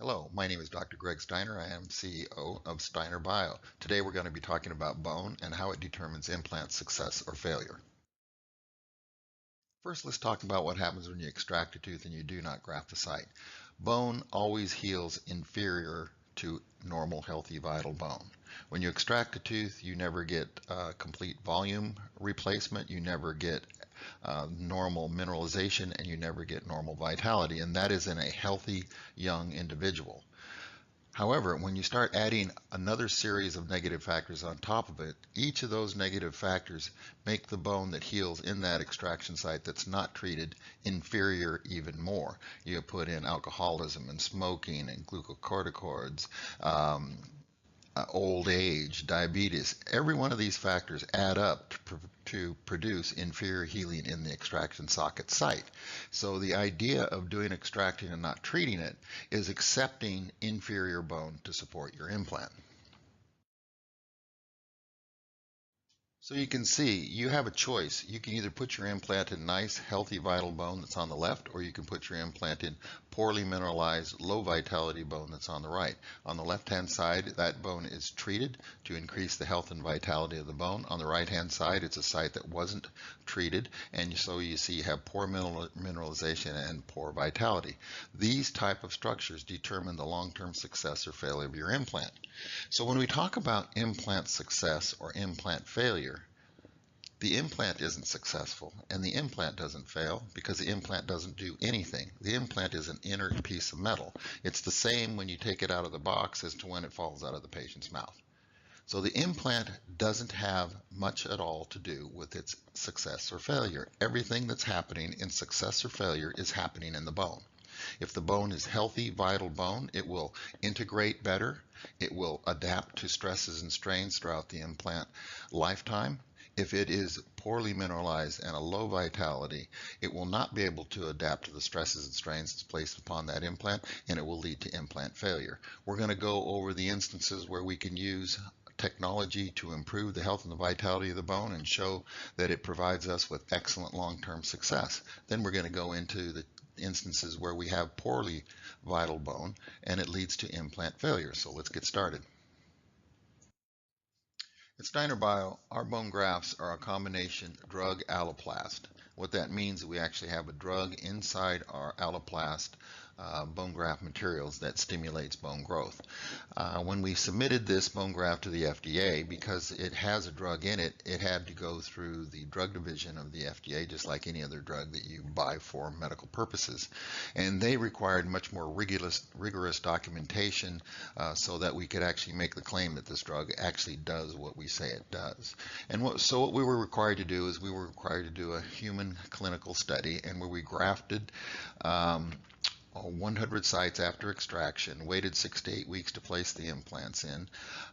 Hello, my name is Dr. Greg Steiner. I am CEO of Steiner Bio. Today we're going to be talking about bone and how it determines implant success or failure. First, let's talk about what happens when you extract a tooth and you do not graft the site. Bone always heals inferior to normal, healthy, vital bone. When you extract a tooth, you never get complete volume replacement, you never get normal mineralization, and you never get normal vitality, and that is in a healthy young individual. However, when you start adding another series of negative factors on top of it, each of those negative factors make the bone that heals in that extraction site that's not treated inferior even more. You put in alcoholism and smoking and glucocorticoids, old age, diabetes. Every one of these factors add up to produce inferior healing in the extraction socket site. So the idea of doing extracting and not treating it is accepting inferior bone to support your implant. So you can see you have a choice. You can either put your implant in nice, healthy, vital bone that's on the left, or you can put your implant in poorly mineralized, low vitality bone that's on the right. On the left-hand side, that bone is treated to increase the health and vitality of the bone. On the right-hand side, it's a site that wasn't treated, and so you see you have poor mineralization and poor vitality. These type of structures determine the long-term success or failure of your implant. So when we talk about implant success or implant failure, the implant isn't successful and the implant doesn't fail because the implant doesn't do anything. The implant is an inert piece of metal. It's the same when you take it out of the box as to when it falls out of the patient's mouth. So the implant doesn't have much at all to do with its success or failure. Everything that's happening in success or failure is happening in the bone. If the bone is healthy, vital bone, it will integrate better. It will adapt to stresses and strains throughout the implant lifetime. If it is poorly mineralized and a low vitality, it will not be able to adapt to the stresses and strains that's placed upon that implant, and it will lead to implant failure. We're going to go over the instances where we can use technology to improve the health and the vitality of the bone and show that it provides us with excellent long-term success. Then we're going to go into the instances where we have poorly vital bone and it leads to implant failure. So let's get started. At Steiner Bio, our bone grafts are a combination drug alloplast. What that means is we actually have a drug inside our alloplast bone graft materials that stimulates bone growth. When we submitted this bone graft to the FDA, because it has a drug in it, it had to go through the drug division of the FDA, just like any other drug that you buy for medical purposes. And they required much more rigorous documentation so that we could actually make the claim that this drug actually does what we say it does. And what we were required to do is we were required to do a human clinical study, and where we grafted 100 sites after extraction, waited 6 to 8 weeks to place the implants in,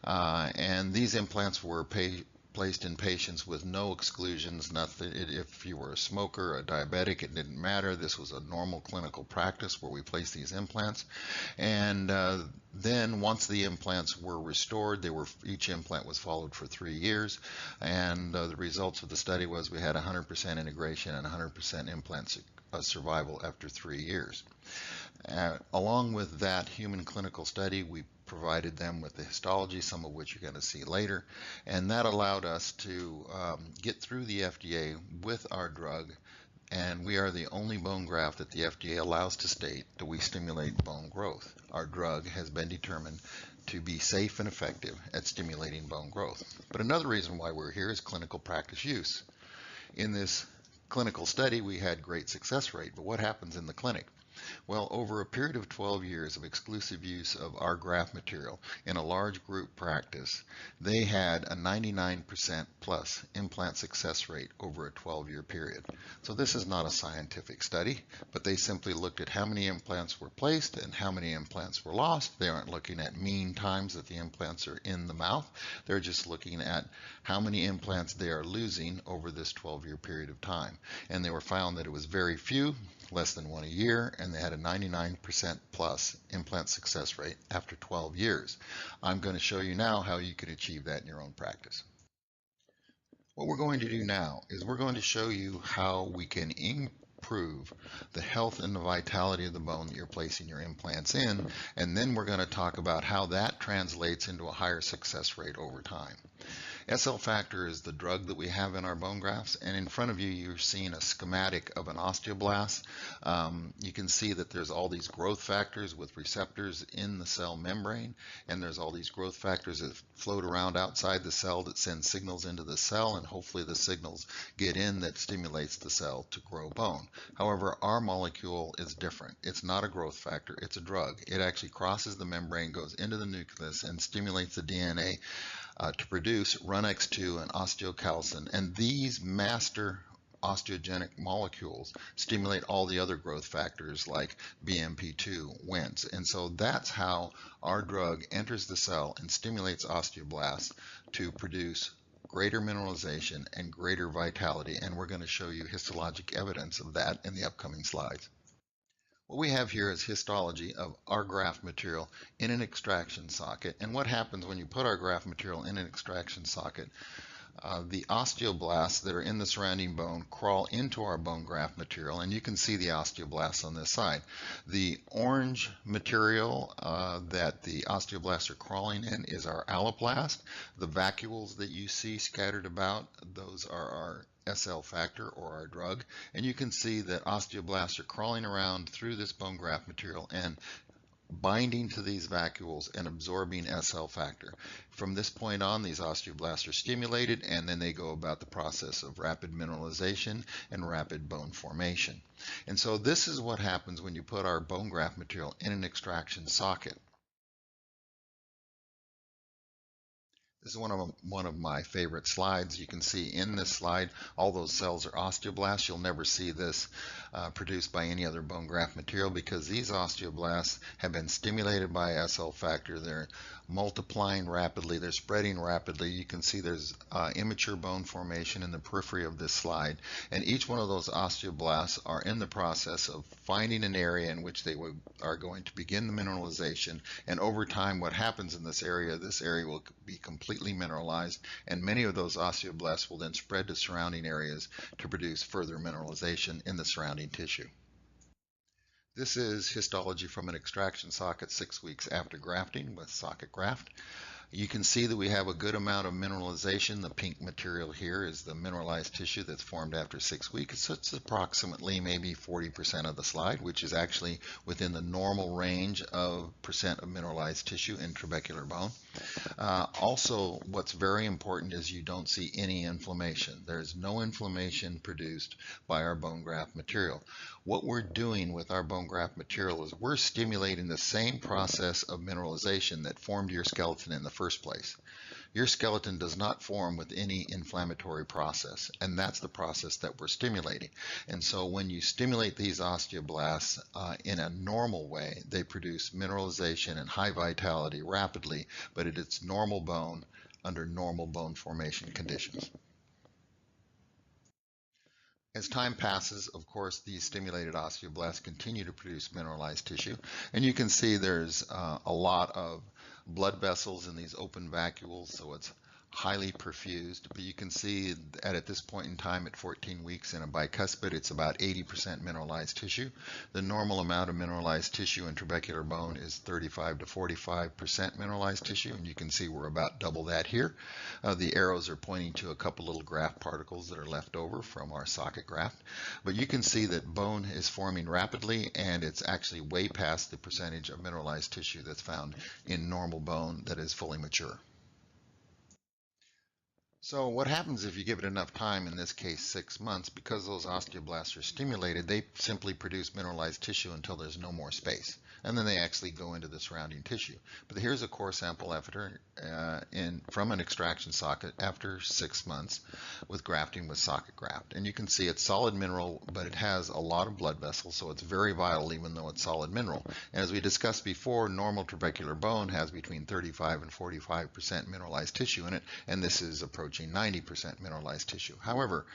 and these implants were placed in patients with no exclusions. Nothing. If you were a smoker, a diabetic, it didn't matter. This was a normal clinical practice where we placed these implants, and then once the implants were restored, each implant was followed for 3 years, and the results of the study was we had 100% integration and 100% implant survival after 3 years. Along with that human clinical study, we provided them with the histology, some of which you're going to see later, and that allowed us to get through the FDA with our drug, and we are the only bone graft that the FDA allows to state that we stimulate bone growth. Our drug has been determined to be safe and effective at stimulating bone growth. But another reason why we're here is clinical practice use. In this clinical study, we had great success rate, but what happens in the clinic? Well, over a period of 12 years of exclusive use of our graft material in a large group practice, they had a 99% plus implant success rate over a 12-year period. So this is not a scientific study, but they simply looked at how many implants were placed and how many implants were lost. They aren't looking at mean times that the implants are in the mouth. They're just looking at how many implants they are losing over this 12-year period of time. And they were found that it was very few, less than one a year, and they had a 99% plus implant success rate after 12 years. I'm going to show you now how you can achieve that in your own practice. What we're going to do now is we're going to show you how we can improve the health and the vitality of the bone that you're placing your implants in. And then we're going to talk about how that translates into a higher success rate over time. SL factor is the drug that we have in our bone grafts, and in front of you you're seeing a schematic of an osteoblast. You can see that there's all these growth factors with receptors in the cell membrane, and there's all these growth factors that float around outside the cell that send signals into the cell, and hopefully the signals get in that stimulates the cell to grow bone. However, our molecule is different. It's not a growth factor, it's a drug. It actually crosses the membrane, goes into the nucleus, and stimulates the DNA to produce RUNX2 and osteocalcin, and these master osteogenic molecules stimulate all the other growth factors like BMP2, WNTs, and so that's how our drug enters the cell and stimulates osteoblasts to produce greater mineralization and greater vitality, and we're going to show you histologic evidence of that in the upcoming slides. What we have here is histology of our graft material in an extraction socket. And what happens when you put our graft material in an extraction socket? The osteoblasts that are in the surrounding bone crawl into our bone graft material, and you can see the osteoblasts on this side. The orange material that the osteoblasts are crawling in is our alloplast. The vacuoles that you see scattered about, those are our SL factor or our drug, and you can see that osteoblasts are crawling around through this bone graft material and binding to these vacuoles and absorbing SL factor. From this point on, these osteoblasts are stimulated, and then they go about the process of rapid mineralization and rapid bone formation. And so this is what happens when you put our bone graft material in an extraction socket. This is one of my favorite slides. You can see in this slide all those cells are osteoblasts. You'll never see this produced by any other bone graft material because these osteoblasts have been stimulated by SL factor. They're multiplying rapidly, they're spreading rapidly. You can see there's immature bone formation in the periphery of this slide, and each one of those osteoblasts are in the process of finding an area in which they are going to begin the mineralization, and over time what happens in this area will be completely mineralized, and many of those osteoblasts will then spread to surrounding areas to produce further mineralization in the surrounding tissue. This is histology from an extraction socket 6 weeks after grafting with socket graft. You can see that we have a good amount of mineralization. The pink material here is the mineralized tissue that's formed after 6 weeks. So it's approximately maybe 40% of the slide, which is actually within the normal range of percent of mineralized tissue in trabecular bone. Also, what's very important is you don't see any inflammation. There's no inflammation produced by our bone graft material. What we're doing with our bone graft material is we're stimulating the same process of mineralization that formed your skeleton in the first place. Your skeleton does not form with any inflammatory process, and that's the process that we're stimulating. And so when you stimulate these osteoblasts in a normal way, they produce mineralization and high vitality rapidly, but at its normal bone under normal bone formation conditions. As time passes, of course, these stimulated osteoblasts continue to produce mineralized tissue, and you can see there's a lot of blood vessels in these open vacuoles, so it's highly perfused, but you can see that at this point in time at 14 weeks in a bicuspid, it's about 80% mineralized tissue. The normal amount of mineralized tissue in trabecular bone is 35 to 45% mineralized tissue, and you can see we're about double that here. The arrows are pointing to a couple little graft particles that are left over from our socket graft, but you can see that bone is forming rapidly, and it's actually way past the percentage of mineralized tissue that's found in normal bone that is fully mature. So what happens if you give it enough time, in this case 6 months, because those osteoblasts are stimulated, they simply produce mineralized tissue until there's no more space. And then they actually go into the surrounding tissue. But here's a core sample after, from an extraction socket after 6 months with grafting with socket graft. And you can see it's solid mineral, but it has a lot of blood vessels, so it's very vital even though it's solid mineral. And as we discussed before, normal trabecular bone has between 35 and 45% mineralized tissue in it, and this is approaching 90% mineralized tissue. However,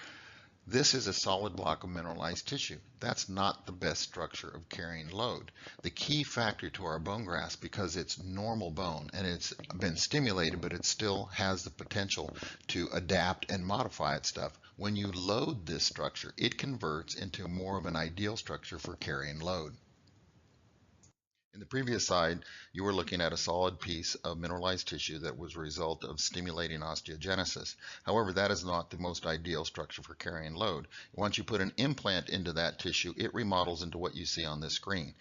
This is a solid block of mineralized tissue. That's not the best structure of carrying load. The key factor to our bone grafts, because it's normal bone and it's been stimulated, but it still has the potential to adapt and modify its stuff. When you load this structure, it converts into more of an ideal structure for carrying load. In the previous slide, you were looking at a solid piece of mineralized tissue that was a result of stimulating osteogenesis. However, that is not the most ideal structure for carrying load. Once you put an implant into that tissue, it remodels into what you see on this screen.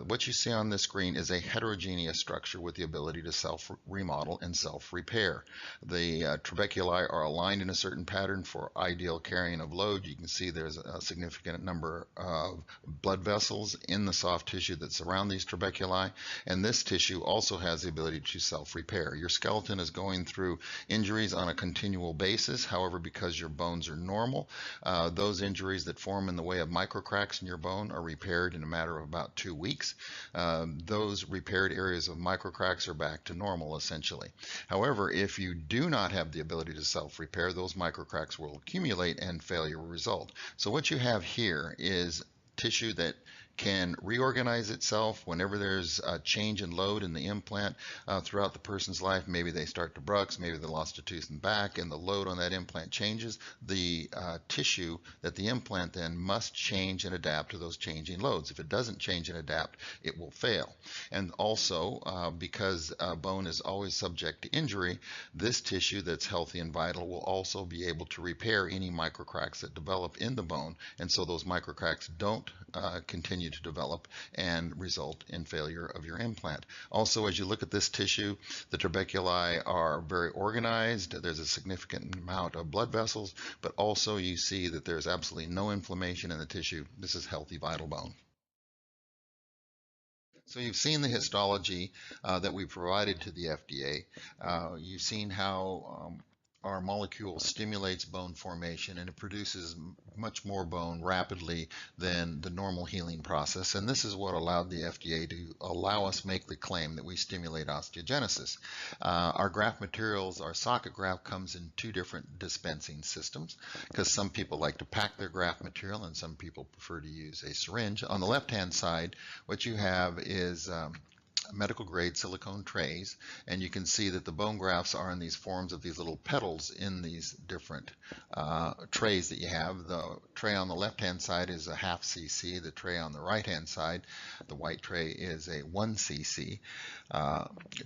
What you see on this screen is a heterogeneous structure with the ability to self-remodel and self-repair. The trabeculi are aligned in a certain pattern for ideal carrying of load. You can see there's a significant number of blood vessels in the soft tissue that surround these trabeculi, and this tissue also has the ability to self-repair. Your skeleton is going through injuries on a continual basis. However, because your bones are normal, those injuries that form in the way of microcracks in your bone are repaired in a matter of about 2 weeks. Those repaired areas of microcracks are back to normal essentially. However, if you do not have the ability to self-repair, those microcracks will accumulate and failure will result. So what you have here is tissue that can reorganize itself whenever there's a change in load in the implant throughout the person's life. Maybe they start to brux, maybe they lost a tooth and back, and the load on that implant changes. The tissue that the implant then must change and adapt to those changing loads. If it doesn't change and adapt, it will fail. And also, because bone is always subject to injury, this tissue that's healthy and vital will also be able to repair any microcracks that develop in the bone, and so those microcracks don't continue to develop and result in failure of your implant. Also, as you look at this tissue, the trabeculi are very organized. There's a significant amount of blood vessels, but also you see that there's absolutely no inflammation in the tissue. This is healthy, vital bone. So you've seen the histology that we provided to the FDA. You've seen how our molecule stimulates bone formation and it produces much more bone rapidly than the normal healing process. And this is what allowed the FDA to allow us make the claim that we stimulate osteogenesis. Our graft materials, our socket graft comes in 2 different dispensing systems because some people like to pack their graft material and some people prefer to use a syringe. On the left-hand side, what you have is medical grade silicone trays, and you can see that the bone grafts are in these forms of these little petals in these different trays that you have. The tray on the left hand side is a 0.5 cc. The tray on the right hand side, the white tray, is a 1 cc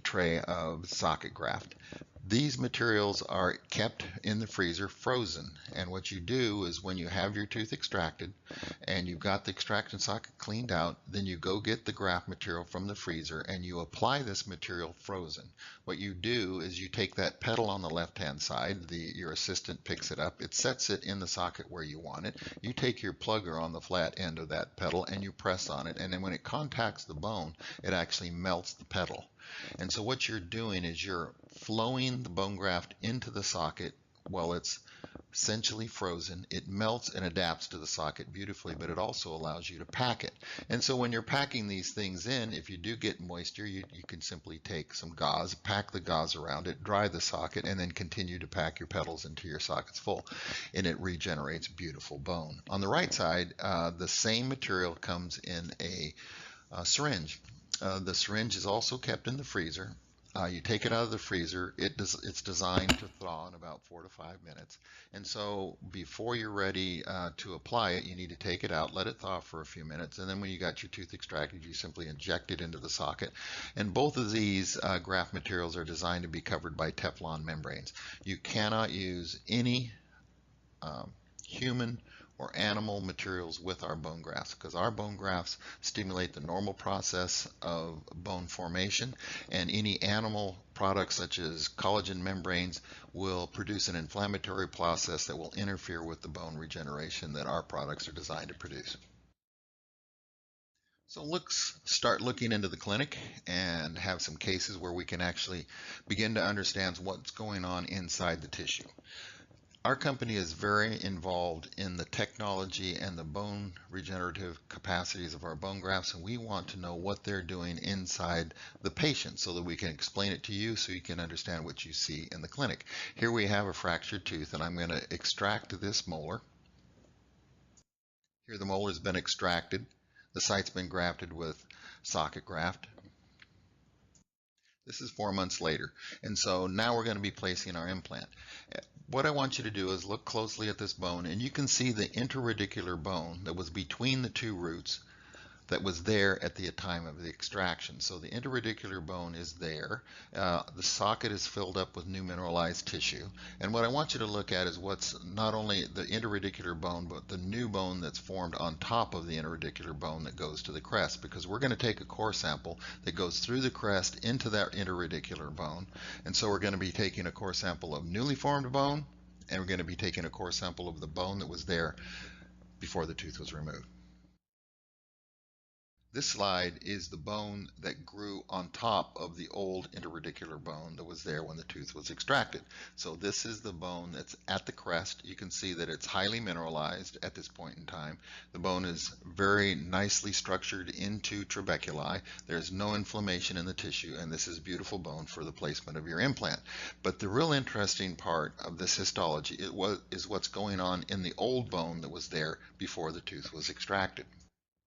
tray of socket graft. These materials are kept in the freezer frozen, and what you do is when you have your tooth extracted and you've got the extraction socket cleaned out, then you go get the graft material from the freezer and you apply this material frozen. What you do is you take that petal on the left hand side, your assistant picks it up, it sets it in the socket where you want it, you take your plugger on the flat end of that petal and you press on it, and then when it contacts the bone, it actually melts the petal. And so what you're doing is you're flowing the bone graft into the socket while it's essentially frozen. It melts and adapts to the socket beautifully, but it also allows you to pack it. And so when you're packing these things in, if you do get moisture, you can simply take some gauze, pack the gauze around it, dry the socket, and then continue to pack your petals until your socket's full, and it regenerates beautiful bone. On the right side, the same material comes in a syringe. The syringe is also kept in the freezer. You take it out of the freezer. It's designed to thaw in about 4 to 5 minutes. And so before you're ready to apply it, you need to take it out, let it thaw for a few minutes, and then when you got your tooth extracted, you simply inject it into the socket. And both of these graft materials are designed to be covered by Teflon membranes. You cannot use any human or animal materials with our bone grafts, because our bone grafts stimulate the normal process of bone formation, and any animal products such as collagen membranes will produce an inflammatory process that will interfere with the bone regeneration that our products are designed to produce. So let's start looking into the clinic and have some cases where we can actually begin to understand what's going on inside the tissue. Our company is very involved in the technology and the bone regenerative capacities of our bone grafts, and we want to know what they're doing inside the patient so that we can explain it to you so you can understand what you see in the clinic. Here we have a fractured tooth, and I'm going to extract this molar. Here the molar has been extracted. The site's been grafted with socket graft. This is 4 months later. And so now we're going to be placing our implant. What I want you to do is look closely at this bone, and you can see the interradicular bone that was between the two roots that was there at the time of the extraction. So the interradicular bone is there. The socket is filled up with new mineralized tissue. And what I want you to look at is what's not only the interradicular bone, but the new bone that's formed on top of the interradicular bone that goes to the crest, because we're going to take a core sample that goes through the crest into that interradicular bone. And so we're going to be taking a core sample of newly formed bone, and we're going to be taking a core sample of the bone that was there before the tooth was removed. This slide is the bone that grew on top of the old interradicular bone that was there when the tooth was extracted. So this is the bone that's at the crest. You can see that it's highly mineralized at this point in time. The bone is very nicely structured into trabeculi. There's no inflammation in the tissue, and this is beautiful bone for the placement of your implant. But the real interesting part of this histology is what's going on in the old bone that was there before the tooth was extracted.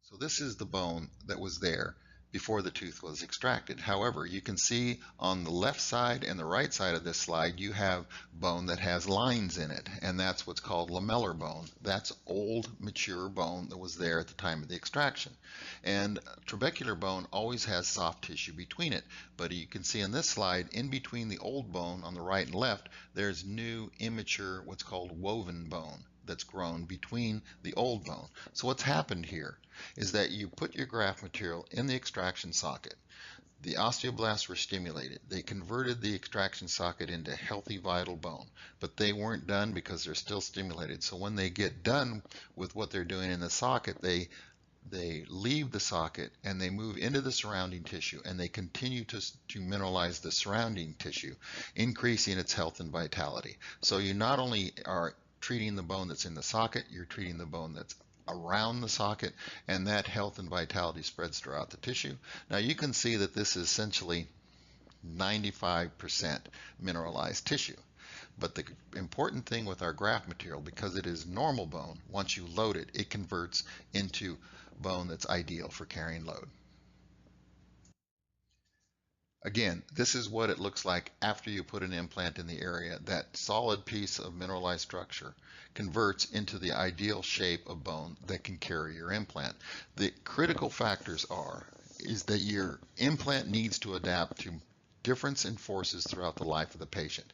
So this is the bone that was there before the tooth was extracted. However, you can see on the left side and the right side of this slide, you have bone that has lines in it, and that's what's called lamellar bone. That's old, mature bone that was there at the time of the extraction. And trabecular bone always has soft tissue between it, but you can see in this slide, in between the old bone on the right and left, there's new, immature, what's called woven bone that's grown between the old bone. So what's happened here is that you put your graft material in the extraction socket. The osteoblasts were stimulated. They converted the extraction socket into healthy, vital bone, but they weren't done because they're still stimulated. So when they get done with what they're doing in the socket, they leave the socket and they move into the surrounding tissue, and they continue to mineralize the surrounding tissue, increasing its health and vitality. So you not only are treating the bone that's in the socket, you're treating the bone that's around the socket, and that health and vitality spreads throughout the tissue. Now you can see that this is essentially 95% mineralized tissue. But the important thing with our graft material, because it is normal bone, once you load it, it converts into bone that's ideal for carrying load. Again, this is what it looks like after you put an implant in the area. That solid piece of mineralized structure converts into the ideal shape of bone that can carry your implant. The critical factors is that your implant needs to adapt to difference in forces throughout the life of the patient.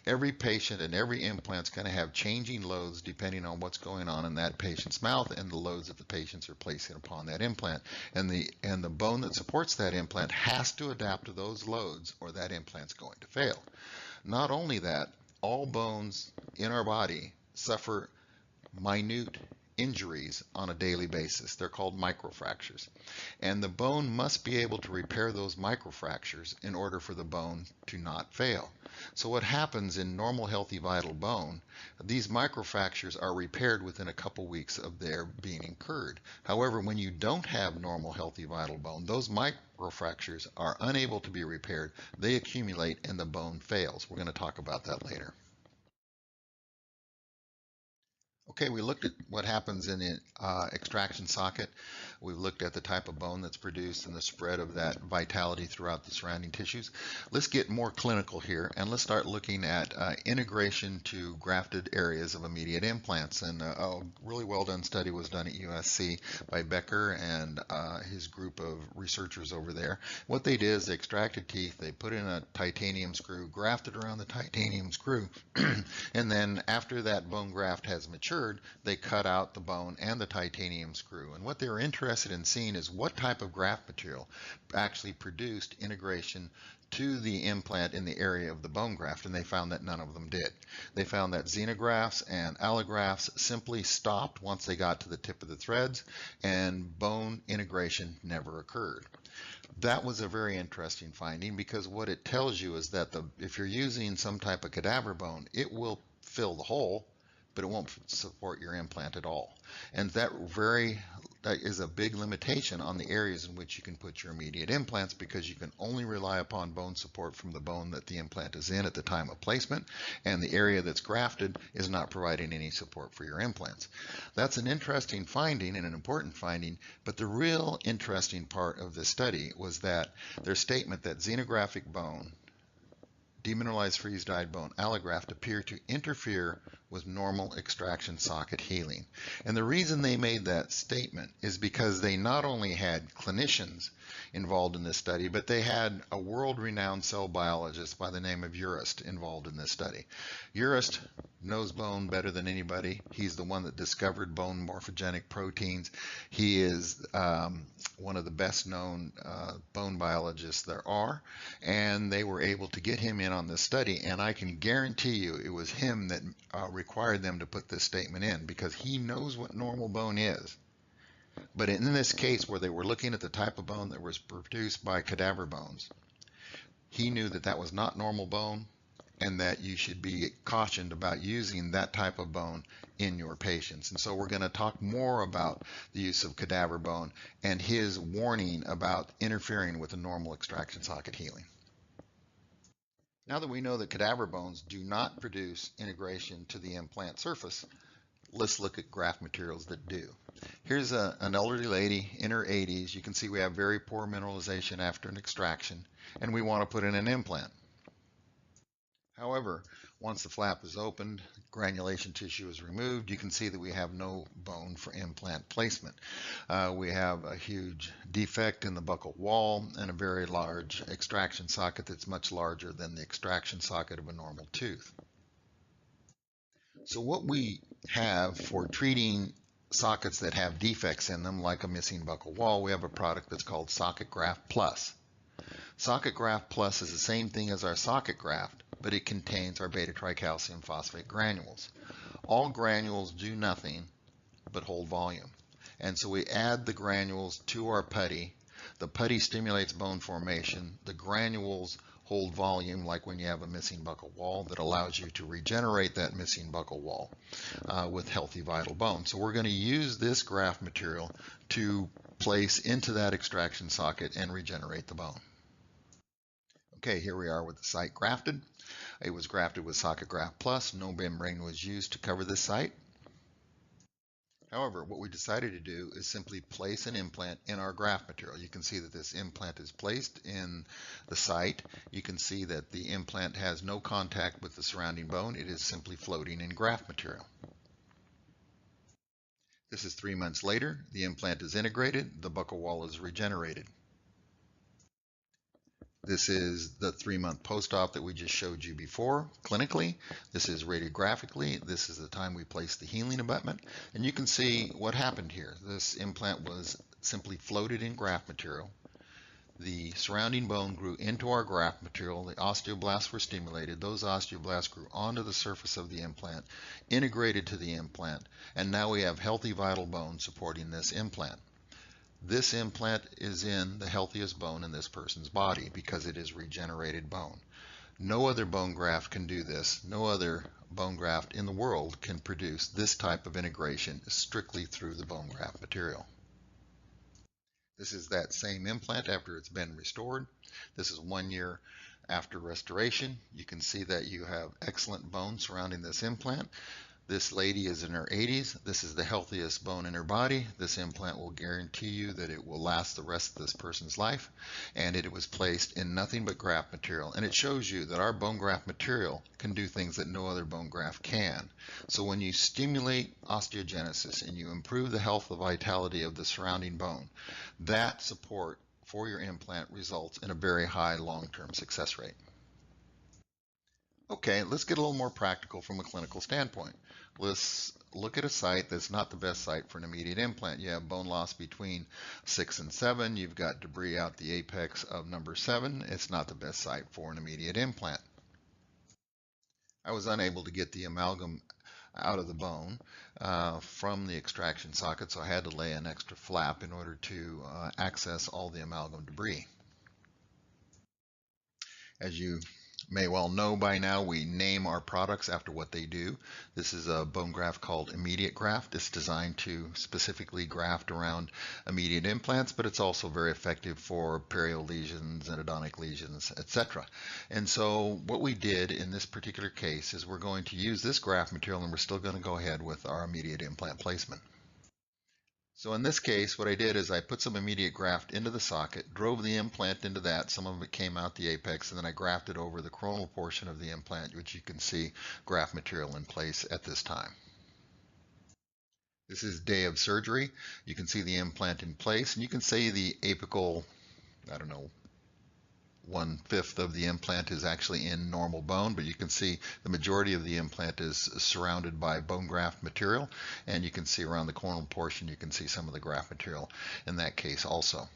Every patient and every implant is going to have changing loads depending on what's going on in that patient's mouth and the loads that the patients are placing upon that implant. And the bone that supports that implant has to adapt to those loads, or that implant's going to fail. Not only that, all bones in our body suffer minute injuries on a daily basis. They're called microfractures. And the bone must be able to repair those microfractures in order for the bone to not fail. So what happens in normal, healthy, vital bone, these microfractures are repaired within a couple weeks of their being incurred. However, when you don't have normal, healthy, vital bone, those microfractures are unable to be repaired. They accumulate and the bone fails. We're going to talk about that later. Okay, we looked at what happens in the extraction socket. We've looked at the type of bone that's produced and the spread of that vitality throughout the surrounding tissues. Let's get more clinical here, and let's start looking at integration to grafted areas of immediate implants. And a really well done study was done at USC by Becker and his group of researchers over there. What they did is they extracted teeth, they put in a titanium screw, grafted around the titanium screw, and then after that bone graft has matured, they cut out the bone and the titanium screw. And what they were interested in seeing is what type of graft material actually produced integration to the implant in the area of the bone graft, and they found that none of them did. They found that xenografts and allografts simply stopped once they got to the tip of the threads, and bone integration never occurred. That was a very interesting finding, because what it tells you is that if you're using some type of cadaver bone, it will fill the hole, but it won't support your implant at all. And that very that is a big limitation on the areas in which you can put your immediate implants, because you can only rely upon bone support from the bone that the implant is in at the time of placement, and the area that's grafted is not providing any support for your implants. That's an interesting finding and an important finding, but the real interesting part of this study was that their statement that xenographic bone, demineralized freeze-dried bone allograft, appear to interfere with normal extraction socket healing. And the reason they made that statement is because they not only had clinicians involved in this study, but they had a world-renowned cell biologist by the name of Urist involved in this study. Urist knows bone better than anybody. He's the one that discovered bone morphogenic proteins. He is one of the best known bone biologists there are, and they were able to get him in on this study, and I can guarantee you it was him that required them to put this statement in, because he knows what normal bone is. But in this case, where they were looking at the type of bone that was produced by cadaver bones, he knew that that was not normal bone, and that you should be cautioned about using that type of bone in your patients. And so we're going to talk more about the use of cadaver bone and his warning about interfering with the normal extraction socket healing. Now that we know that cadaver bones do not produce integration to the implant surface, let's look at graft materials that do. Here's an elderly lady in her 80s. You can see we have very poor mineralization after an extraction, and we want to put in an implant. However, once the flap is opened, granulation tissue is removed, you can see that we have no bone for implant placement. We have a huge defect in the buccal wall and a very large extraction socket that's much larger than the extraction socket of a normal tooth. So what we have for treating sockets that have defects in them, like a missing buccal wall, we have a product that's called Socket Graft Plus. Socket Graft Plus is the same thing as our socket graft, but it contains our beta-tricalcium phosphate granules. All granules do nothing but hold volume. And so we add the granules to our putty. The putty stimulates bone formation. The granules hold volume, like when you have a missing buccal wall, that allows you to regenerate that missing buccal wall with healthy vital bone. So we're going to use this graft material to place into that extraction socket and regenerate the bone. Okay, here we are with the site grafted. It was grafted with Socket Graft Plus. No membrane was used to cover this site. However, what we decided to do is simply place an implant in our graft material. You can see that this implant is placed in the site. You can see that the implant has no contact with the surrounding bone. It is simply floating in graft material. This is 3 months later. The implant is integrated. The buccal wall is regenerated. This is the 3-month post-op that we just showed you before clinically. This is radiographically. This is the time we placed the healing abutment. And you can see what happened here. This implant was simply floated in graft material. The surrounding bone grew into our graft material. The osteoblasts were stimulated. Those osteoblasts grew onto the surface of the implant, integrated to the implant, and now we have healthy vital bone supporting this implant. This implant is in the healthiest bone in this person's body because it is regenerated bone. No other bone graft can do this. No other bone graft in the world can produce this type of integration strictly through the bone graft material. This is that same implant after it's been restored. This is 1 year after restoration. You can see that you have excellent bone surrounding this implant. This lady is in her 80s. This is the healthiest bone in her body. This implant will guarantee you that it will last the rest of this person's life, and it was placed in nothing but graft material. And it shows you that our bone graft material can do things that no other bone graft can. So when you stimulate osteogenesis and you improve the health and vitality of the surrounding bone, that support for your implant results in a very high long-term success rate. Okay, let's get a little more practical from a clinical standpoint. Let's look at a site that's not the best site for an immediate implant. You have bone loss between 6 and 7. You've got debris out the apex of number 7. It's not the best site for an immediate implant. I was unable to get the amalgam out of the bone from the extraction socket, so I had to lay an extra flap in order to access all the amalgam debris. As you may well know by now, we name our products after what they do. This is a bone graft called Immediate Graft. It's designed to specifically graft around immediate implants, but it's also very effective for perio lesions, endodontic lesions, etc. And so what we did in this particular case is we're going to use this graft material, and we're still going to go ahead with our immediate implant placement. So in this case, what I did is I put some immediate graft into the socket, drove the implant into that. Some of it came out the apex, and then I grafted over the coronal portion of the implant, which you can see graft material in place at this time. This is day of surgery. You can see the implant in place, and you can see the apical, I don't know, 1/5 of the implant is actually in normal bone, but you can see the majority of the implant is surrounded by bone graft material, and you can see around the coronal portion, you can see some of the graft material in that case also.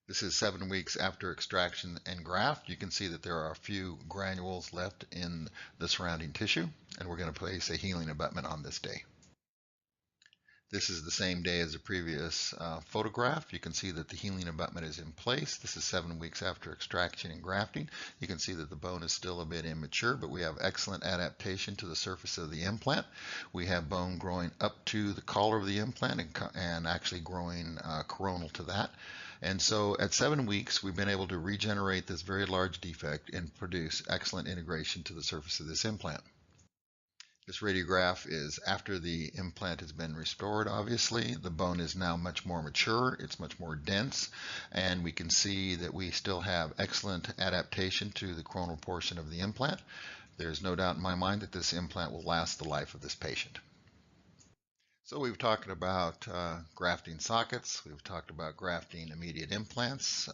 This is 7 weeks after extraction and graft. You can see that there are a few granules left in the surrounding tissue, and we're going to place a healing abutment on this day. This is the same day as the previous photograph. You can see that the healing abutment is in place. This is 7 weeks after extraction and grafting. You can see that the bone is still a bit immature, but we have excellent adaptation to the surface of the implant. We have bone growing up to the collar of the implant and actually growing coronal to that. And so at 7 weeks, we've been able to regenerate this very large defect and produce excellent integration to the surface of this implant. This radiograph is after the implant has been restored, obviously. The bone is now much more mature, it's much more dense, and we can see that we still have excellent adaptation to the coronal portion of the implant. There's no doubt in my mind that this implant will last the life of this patient. So we've talked about grafting sockets, we've talked about grafting immediate implants,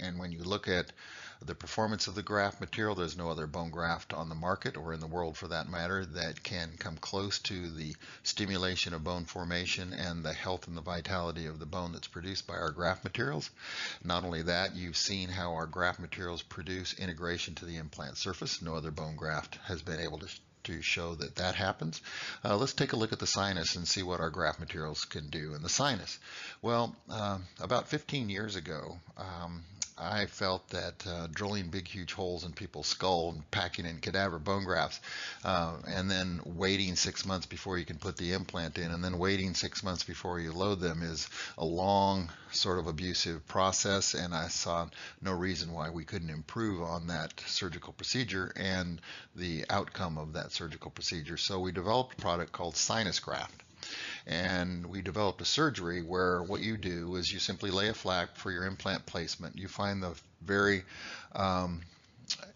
and when you look at the performance of the graft material, there's no other bone graft on the market or in the world for that matter that can come close to the stimulation of bone formation and the health and the vitality of the bone that's produced by our graft materials. Not only that, you've seen how our graft materials produce integration to the implant surface. No other bone graft has been able to show that that happens. Let's take a look at the sinus and see what our graft materials can do in the sinus. Well, about 15 years ago, I felt that drilling big, huge holes in people's skull and packing in cadaver bone grafts, and then waiting 6 months before you can put the implant in, and then waiting 6 months before you load them is a long, sort of abusive process, and I saw no reason why we couldn't improve on that surgical procedure and the outcome of that surgical procedure. So we developed a product called Sinus Graft. And we developed a surgery where what you do is you simply lay a flap for your implant placement. You find the very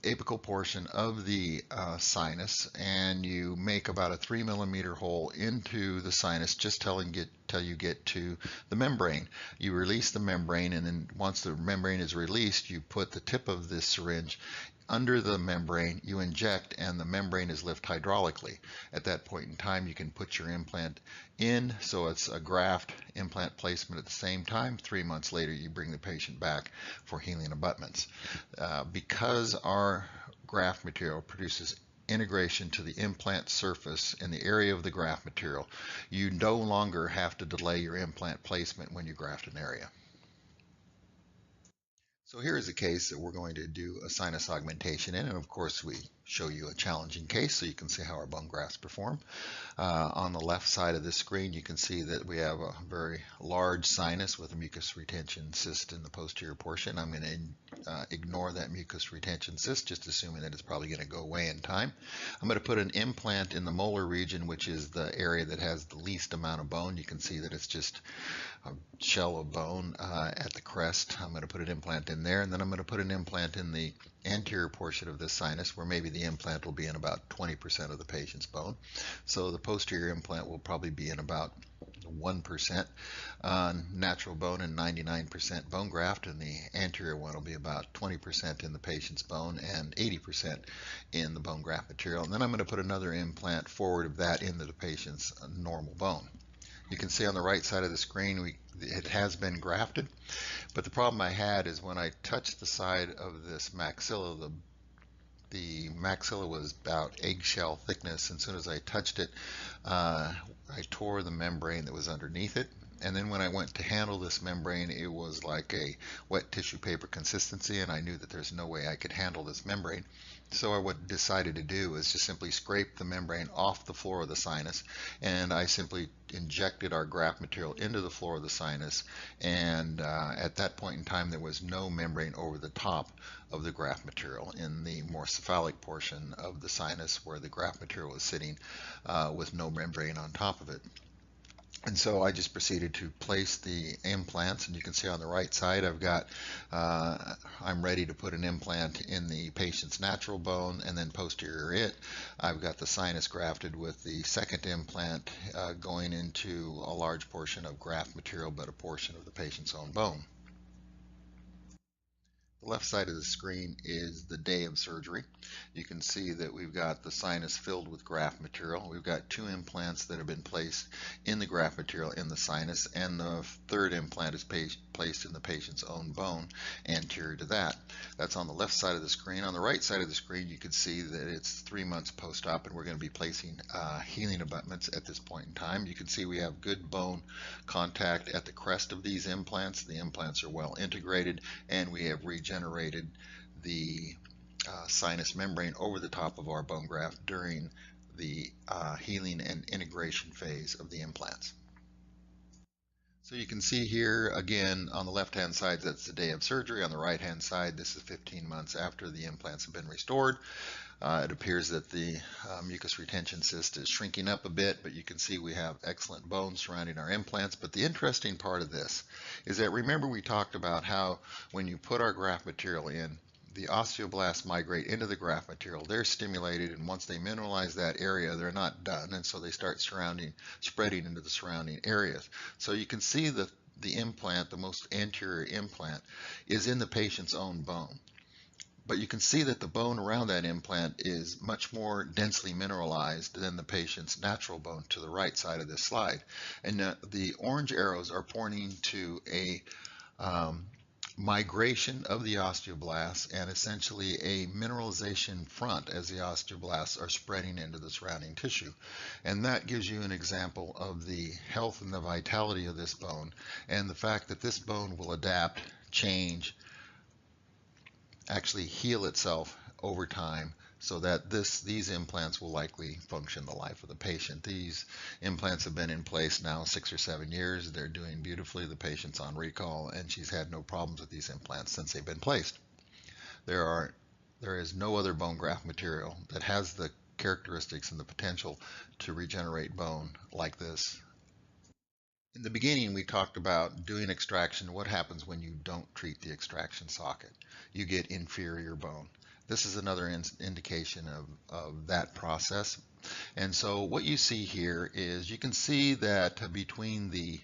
apical portion of the sinus, and you make about a 3 millimeter hole into the sinus just till you get to the membrane. You release the membrane, and then once the membrane is released, you put the tip of this syringe under the membrane, you inject, and the membrane is lifted hydraulically. At that point in time, you can put your implant in, so it's a graft implant placement at the same time. 3 months later, you bring the patient back for healing abutments. Because our graft material produces integration to the implant surface in the area of the graft material, you no longer have to delay your implant placement when you graft an area. So here is a case that we're going to do a sinus augmentation in, and of course we show you a challenging case so you can see how our bone grafts perform. On the left side of this screen you can see that we have a very large sinus with a mucus retention cyst in the posterior portion. I'm going to ignore that mucus retention cyst, just assuming that it's probably going to go away in time. I'm going to put an implant in the molar region, which is the area that has the least amount of bone. You can see that it's just a shell of bone at the crest. I'm going to put an implant in there, and then I'm going to put an implant in the anterior portion of this sinus, where maybe the implant will be in about 20% of the patient's bone. So the posterior implant will probably be in about 1% natural bone and 99% bone graft, and the anterior one will be about 20% in the patient's bone and 80% in the bone graft material. And then I'm going to put another implant forward of that into the patient's normal bone. You can see on the right side of the screen it has been grafted, but the problem I had is when I touched the side of this maxilla, the maxilla was about eggshell thickness, and as soon as I touched it, I tore the membrane that was underneath it, And then when I went to handle this membrane, it was like a wet tissue paper consistency, and I knew that there's no way I could handle this membrane. So what I decided to do is just simply scrape the membrane off the floor of the sinus, and I simply injected our graft material into the floor of the sinus, and at that point in time there was no membrane over the top of the graft material in the more cephalic portion of the sinus where the graft material was sitting with no membrane on top of it. And so I just proceeded to place the implants, and you can see on the right side I'm ready to put an implant in the patient's natural bone, and then posterior it, I've got the sinus grafted with the second implant going into a large portion of graft material, but a portion of the patient's own bone. The left side of the screen is the day of surgery. You can see that we've got the sinus filled with graft material. We've got 2 implants that have been placed in the graft material in the sinus, and the third implant is placed in the patient's own bone anterior to that. That's on the left side of the screen. On the right side of the screen, you can see that it's 3 months post-op, and we're going to be placing healing abutments at this point in time. You can see we have good bone contact at the crest of these implants. The implants are well integrated, and we have regenerated the sinus membrane over the top of our bone graft during the healing and integration phase of the implants. So you can see here again on the left hand side, that's the day of surgery. On the right hand side, this is 15 months after the implants have been restored. It appears that the mucus retention cyst is shrinking up a bit, but you can see we have excellent bone surrounding our implants. But the interesting part of this is that, remember, we talked about how when you put our graft material in, the osteoblasts migrate into the graft material. They're stimulated, and once they mineralize that area, they're not done, and so they start spreading into the surrounding areas. So you can see that the implant, the most anterior implant, is in the patient's own bone. But you can see that the bone around that implant is much more densely mineralized than the patient's natural bone to the right side of this slide. And the orange arrows are pointing to a migration of the osteoblasts and essentially a mineralization front as the osteoblasts are spreading into the surrounding tissue. And that gives you an example of the health and the vitality of this bone, and the fact that this bone will adapt, change, actually heal itself over time, so that these implants will likely function the life of the patient. These implants have been in place now 6 or 7 years. They're doing beautifully. The patient's on recall, and she's had no problems with these implants since they've been placed. There is no other bone graft material that has the characteristics and the potential to regenerate bone like this. In the beginning, we talked about doing extraction. What happens when you don't treat the extraction socket? You get inferior bone. This is another indication of that process. And so what you see here is, you can see that between the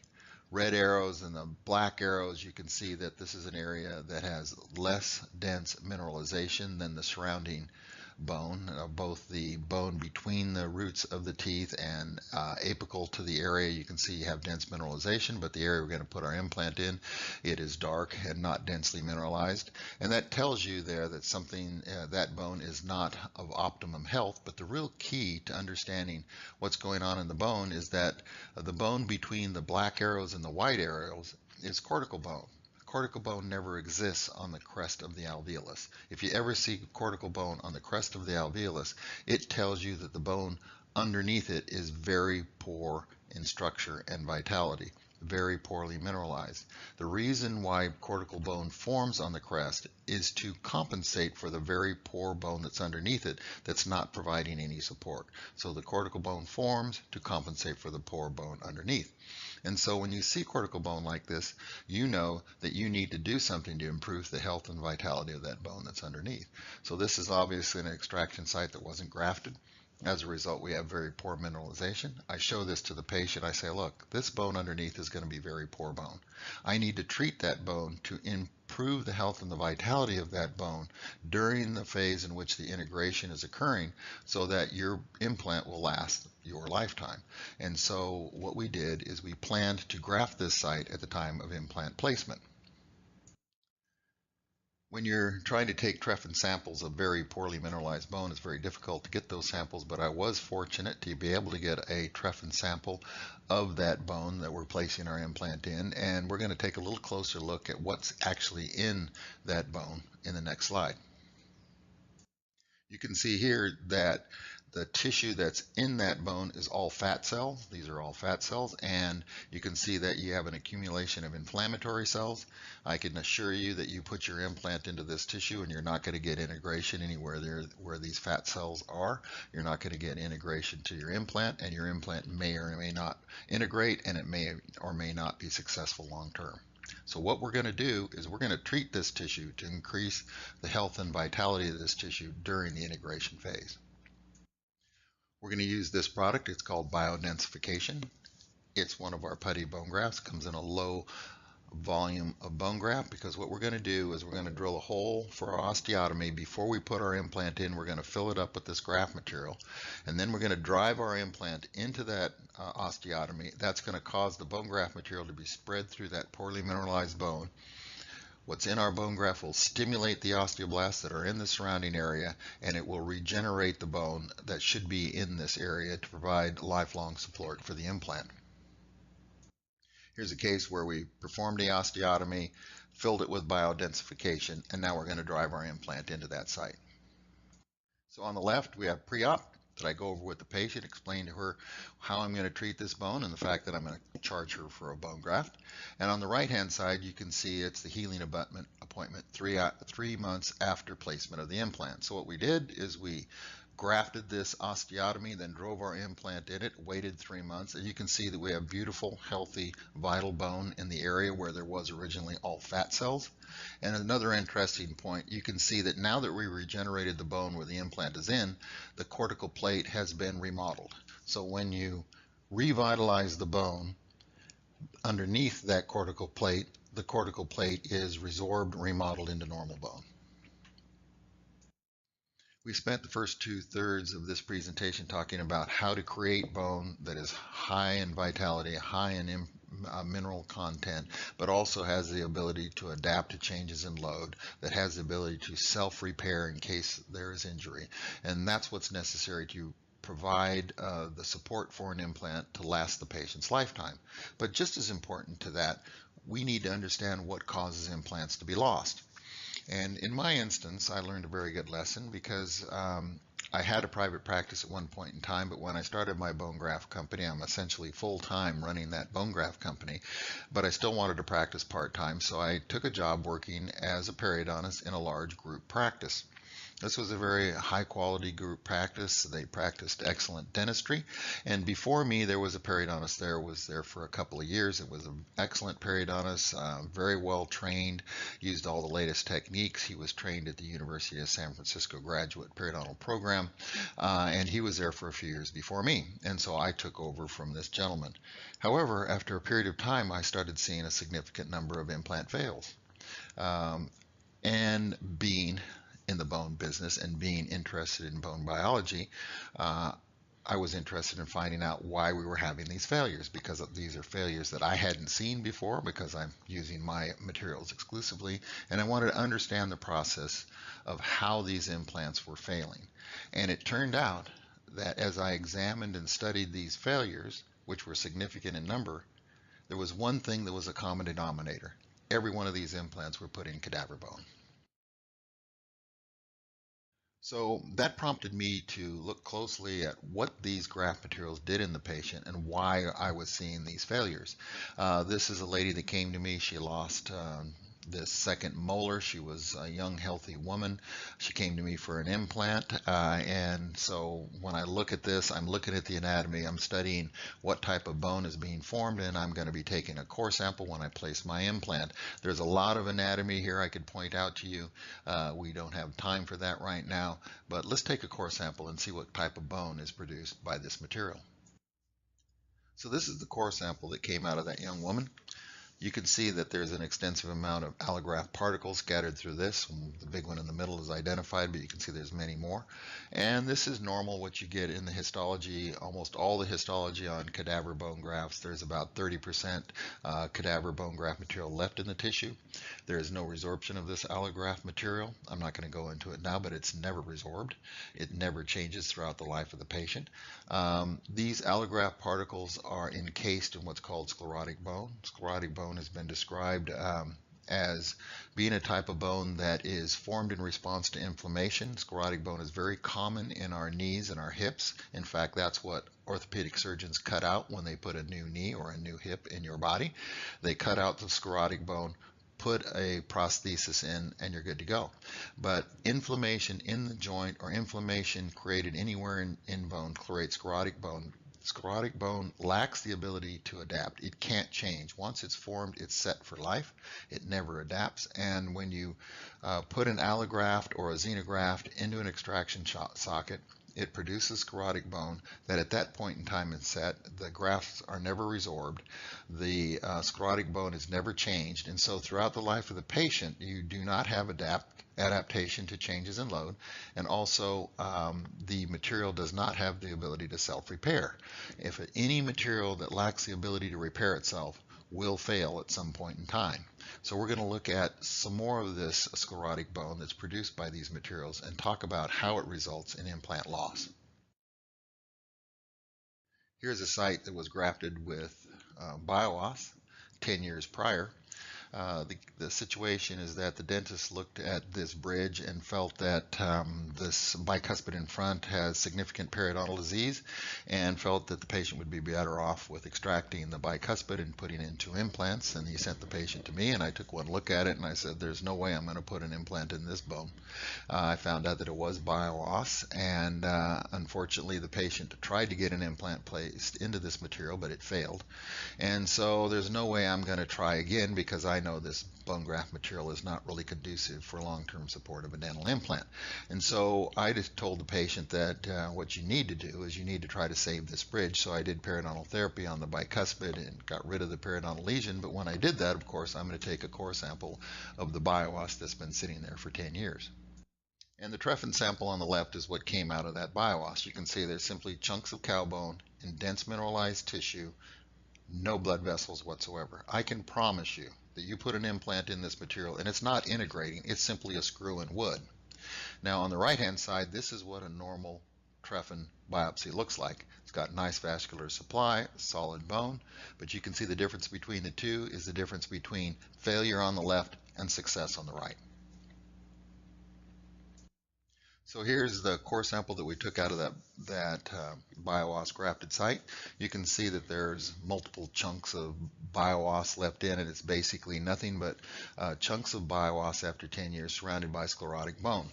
red arrows and the black arrows, you can see that this is an area that has less dense mineralization than the surrounding bone, both the bone between the roots of the teeth and apical to the area. You can see you have dense mineralization, but the area we're going to put our implant in, it is dark and not densely mineralized. And that tells you there that something, that bone is not of optimum health. But the real key to understanding what's going on in the bone is that the bone between the black arrows and the white arrows is cortical bone. Cortical bone never exists on the crest of the alveolus. If you ever see cortical bone on the crest of the alveolus, it tells you that the bone underneath it is very poor in structure and vitality, very poorly mineralized. The reason why cortical bone forms on the crest is to compensate for the very poor bone that's underneath it that's not providing any support. So the cortical bone forms to compensate for the poor bone underneath. And so when you see cortical bone like this, you know that you need to do something to improve the health and vitality of that bone that's underneath. So this is obviously an extraction site that wasn't grafted. As a result, we have very poor mineralization. I show this to the patient. I say, look, this bone underneath is going to be very poor bone. I need to treat that bone to improve the health and the vitality of that bone during the phase in which the integration is occurring, so that your implant will last your lifetime. And so what we did is we planned to graft this site at the time of implant placement. When you're trying to take trephine samples of very poorly mineralized bone, it's very difficult to get those samples, but I was fortunate to be able to get a trephine sample of that bone that we're placing our implant in, and we're going to take a little closer look at what's actually in that bone in the next slide. You can see here that the tissue that's in that bone is all fat cells. These are all fat cells, and you can see that you have an accumulation of inflammatory cells. I can assure you that you put your implant into this tissue and you're not going to get integration anywhere there where these fat cells are. You're not going to get integration to your implant, and your implant may or may not integrate, and it may or may not be successful long term. So what we're going to do is we're going to treat this tissue to increase the health and vitality of this tissue during the integration phase. We're going to use this product. It's called biodensification. It's one of our putty bone grafts. It comes in a low volume of bone graft, because what we're going to do is we're going to drill a hole for our osteotomy. Before we put our implant in, we're going to fill it up with this graft material, and then we're going to drive our implant into that osteotomy. That's going to cause the bone graft material to be spread through that poorly mineralized bone. What's in our bone graft will stimulate the osteoblasts that are in the surrounding area, and it will regenerate the bone that should be in this area to provide lifelong support for the implant. Here's a case where we performed the osteotomy, filled it with biodensification, and now we're going to drive our implant into that site. So on the left, we have pre-op that I go over with the patient, explain to her how I'm going to treat this bone and the fact that I'm going to charge her for a bone graft. And on the right-hand side, you can see it's the healing abutment appointment 3 months after placement of the implant. So what we did is we grafted this osteotomy, then drove our implant in it, waited 3 months, and you can see that we have beautiful, healthy, vital bone in the area where there was originally all fat cells. And another interesting point, you can see that now that we regenerated the bone where the implant is in, the cortical plate has been remodeled. So when you revitalize the bone underneath that cortical plate, the cortical plate is resorbed, remodeled into normal bone. We spent the first 2/3 of this presentation talking about how to create bone that is high in vitality, high in mineral content, but also has the ability to adapt to changes in load, that has the ability to self-repair in case there is injury. And that's what's necessary to provide the support for an implant to last the patient's lifetime. But just as important to that, we need to understand what causes implants to be lost. And in my instance, I learned a very good lesson, because I had a private practice at one point in time, but when I started my bone graft company, I'm essentially full-time running that bone graft company, but I still wanted to practice part-time, so I took a job working as a periodontist in a large group practice. This was a very high quality group practice. They practiced excellent dentistry. And before me, there was a periodontist there, was there for a couple of years. It was an excellent periodontist, very well trained, used all the latest techniques. He was trained at the University of San Francisco graduate periodontal program, and he was there for a few years before me. And so I took over from this gentleman. However, after a period of time, I started seeing a significant number of implant fails. And being in the bone business and being interested in bone biology, I was interested in finding out why we were having these failures, because these are failures that I hadn't seen before, because I'm using my materials exclusively, and I wanted to understand the process of how these implants were failing. And it turned out that as I examined and studied these failures, which were significant in number, there was one thing that was a common denominator. Every one of these implants were put in cadaver bone. So that prompted me to look closely at what these graft materials did in the patient and why I was seeing these failures. This is a lady that came to me. She lost this second molar. She was a young, healthy woman. She came to me for an implant. And so when I look at this, I'm looking at the anatomy. I'm studying what type of bone is being formed, and I'm going to be taking a core sample when I place my implant. There's a lot of anatomy here I could point out to you. We don't have time for that right now, but let's take a core sample and see what type of bone is produced by this material. So this is the core sample that came out of that young woman. You can see that there's an extensive amount of allograft particles scattered through this. The big one in the middle is identified, but you can see there's many more. And this is normal, what you get in the histology, almost all the histology on cadaver bone grafts. There's about 30% cadaver bone graft material left in the tissue. There is no resorption of this allograft material. I'm not going to go into it now, but it's never resorbed. It never changes throughout the life of the patient. These allograft particles are encased in what's called sclerotic bone. Sclerotic bone has been described as being a type of bone that is formed in response to inflammation. Sclerotic bone is very common in our knees and our hips. In fact, that's what orthopedic surgeons cut out when they put a new knee or a new hip in your body. They cut out the sclerotic bone, put a prosthesis in, and you're good to go. But inflammation in the joint or inflammation created anywhere in bone creates sclerotic bone. Sclerotic bone lacks the ability to adapt. It can't change. Once it's formed, it's set for life. It never adapts. And when you put an allograft or a xenograft into an extraction socket, it produces sclerotic bone that at that point in time is set. The grafts are never resorbed. The sclerotic bone is never changed. And so throughout the life of the patient, you do not have adaptation to changes in load. And also the material does not have the ability to self-repair. If any material that lacks the ability to repair itself will fail at some point in time. So we're going to look at some more of this sclerotic bone that's produced by these materials and talk about how it results in implant loss. Here's a site that was grafted with BioOss 10 years prior. The situation is that the dentist looked at this bridge and felt that this bicuspid in front has significant periodontal disease and felt that the patient would be better off with extracting the bicuspid and putting into implants. And he sent the patient to me, and I took one look at it and I said, there's no way I'm going to put an implant in this bone. I found out that it was BioOss, and unfortunately the patient tried to get an implant placed into this material, but it failed. And so there's no way I'm going to try again, because I know this bone graft material is not really conducive for long-term support of a dental implant. And so I just told the patient that what you need to do is you need to try to save this bridge. So I did periodontal therapy on the bicuspid and got rid of the periodontal lesion. But when I did that, of course, I'm going to take a core sample of the BioOss that's been sitting there for 10 years. And the Treffen sample on the left is what came out of that BioOss. You can see there's simply chunks of cow bone in dense mineralized tissue, no blood vessels whatsoever. I can promise you that you put an implant in this material and it's not integrating, it's simply a screw in wood. Now on the right hand side, this is what a normal Treffen biopsy looks like. It's got nice vascular supply, solid bone, but you can see the difference between the two is the difference between failure on the left and success on the right. So here's the core sample that we took out of that BioOss grafted site. You can see that there's multiple chunks of BioOss left in it. It's basically nothing but chunks of BioOss after 10 years surrounded by sclerotic bone.